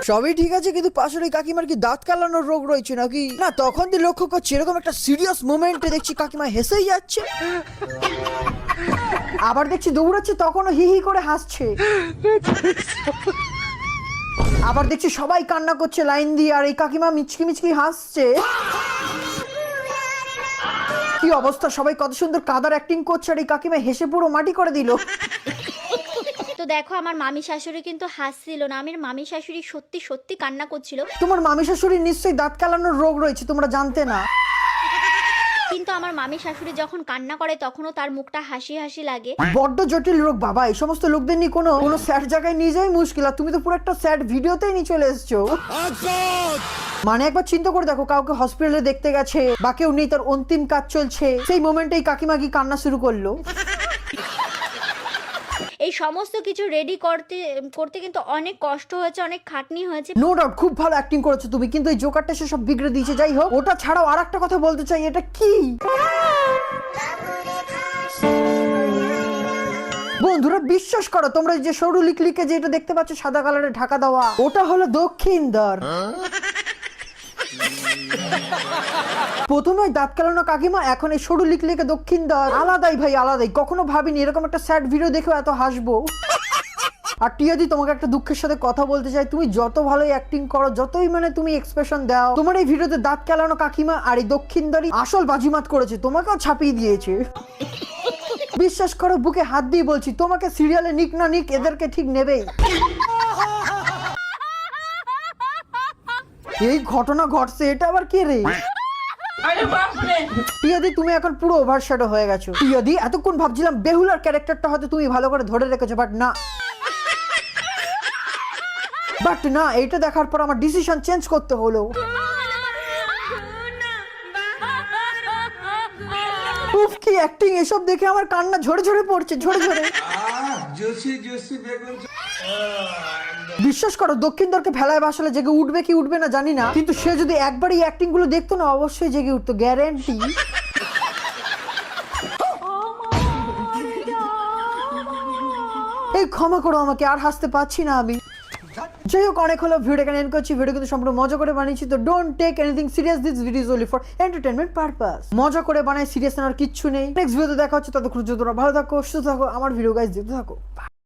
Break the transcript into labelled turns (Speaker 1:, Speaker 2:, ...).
Speaker 1: সবই ঠিক আছে, কিন্তু পাশের ওই কাকিমার কি দাঁত কালানোর রোগ রয়েছে নাকি? না, তখন তুই লক্ষ্য করছি এরকম একটা সিরিয়াস মোমেন্টে দেখছি কাকিমা হেসেই যাচ্ছে, আবার দেখছি দৌড়াচ্ছে তখনও হি হি করে হাসছে, আবার দেখছি সবাই কান্না করছে লাইন দিয়ে আর এই কাকিমা মিচকি মিচকি হাসছে। কি অবস্থা, সবাই কত সুন্দর কাদার অ্যাক্টিং করছে আর এই কাকিমা হেসে পুরো মাটি করে দিল।
Speaker 2: তো দেখো আমার মামি শাশুড়ি কিন্তু হাসছিল না, আমার মামি শাশুড়ি সত্যি সত্যি কান্না করছিল।
Speaker 1: তোমার মামি শাশুড়ির নিশ্চয়ই দাঁত কালানোর রোগ রয়েছে, তোমরা জানতে না।
Speaker 2: কিন্তু আমার মামি শাশুড়ি যখন কান্না করে তখনও তার মুখটা হাসি হাসি লাগে।
Speaker 1: বড্ড জটিল রোগ বাবা, এই সমস্ত লোকদের নিয়ে কোনো স্যাড জায়গায় নিয়ে যাওয়াই মুশকিল, আর তুমি তো পুরো একটা স্যাড ভিডিওতেই নিয়ে চলে এসছো। মানে একবার চিন্তা করে দেখো, কাউকে হসপিটালে দেখতে গেছে বা কেউ নেই, তার অন্তিম কাজ চলছে, সেই মোমেন্টেই কাকিমা কি কান্না শুরু করলো।
Speaker 2: এই সমস্ত কিছু রেডি করতে করতে কিন্তু অনেক কষ্ট হয়েছে, অনেক খাটনি হয়েছে।
Speaker 1: নো ডাউট খুব ভালো অ্যাক্টিং করেছো তুমি, কিন্তু এই জোকারটা সে সব বিগড়ে দিয়েছে। যাই হোক, ওটা ছাড়াও আর একটা কথা বলতে চাই, এটা কি বন্ধুরা বিশ্বাস করো, তোমরা যে সরু লিকলিকে যেটা দেখতে পাচ্ছ সাদা কালারে ঢাকা দেওয়া, ওটা হলো দক্ষিণ দ্বার। প্রথমে দাঁত কালানো কাকিমা, এখন এই সরু লিকলিকে দক্ষিণ দ্বার, আলাদাই ভাই আলাদাই। কখনো ভাবিনি এরকম একটা স্যাড ভিডিও দেখেও এত হাসবো। আর টিয়াদি, তোমাকে একটা দুঃখের সাথে কথা বলতে চাই, তুমি যত ভালোই অ্যাক্টিং করো, যতই মানে তুমি এক্সপ্রেশন দাও, তোমার এই ভিডিওতে দাঁত কালানো কাকিমা আর এই দক্ষিণদারি আসল বাজিমাত করেছে, তোমাকেও ছাপিয়ে দিয়েছে। বিশ্বাস করো, বুকে হাত দিয়ে বলছি, তোমাকে সিরিয়ালে নিক না নিক এদেরকে ঠিক নেবেই। এই ঘটনা ঘটছে, এটা আবার কে রে? টিয়াদি, তুমি এখন পুরো ওভারশ্যাডো হয়ে গেছো। টিয়াদি, এতক্ষণ ভাবছিলাম বেহুলার ক্যারেক্টারটা হয়তো তুমি ভালো করে ধরে রেখেছো, বাট না, এটা দেখার পর আমার ডিসিশন চেঞ্জ করতে হলো। উফ, কি অ্যাক্টিং! এসব দেখে আমার কান্না ঝরে ঝরে পড়ছে, ঝরে ঝরে। বিশ্বাস করো, দক্ষিণ দ্বারকে ভেলায় ভাসালে জেগে উঠবে কি উঠবে না জানি না, কিন্তু সে যদি একবার এই অ্যাক্টিং গুলো দেখতো না, অবশ্যই জেগে উঠতো, গ্যারান্টি। এই ক্ষমা করো আমাকে, আর হাসতে পারছি না আমি। যাই হোক, অনেক হলো, ভিডিও এখানে এন্ড করছি। ভিডিও কিন্তু সম্পূর্ণ মজা করে বানিয়েছি, তো don't take anything serious, this video is only for entertainment purpose. মজা করে বানাই, সিরিয়াস নেওয়ার কিচ্ছু নেই। নেক্সট ভিডিওতে দেখা হচ্ছে, ততক্ষণ তোমরা ভালো থাকো, সুস্থ থাকো, আমার ভিডিও গাইস দেখতে থাকো।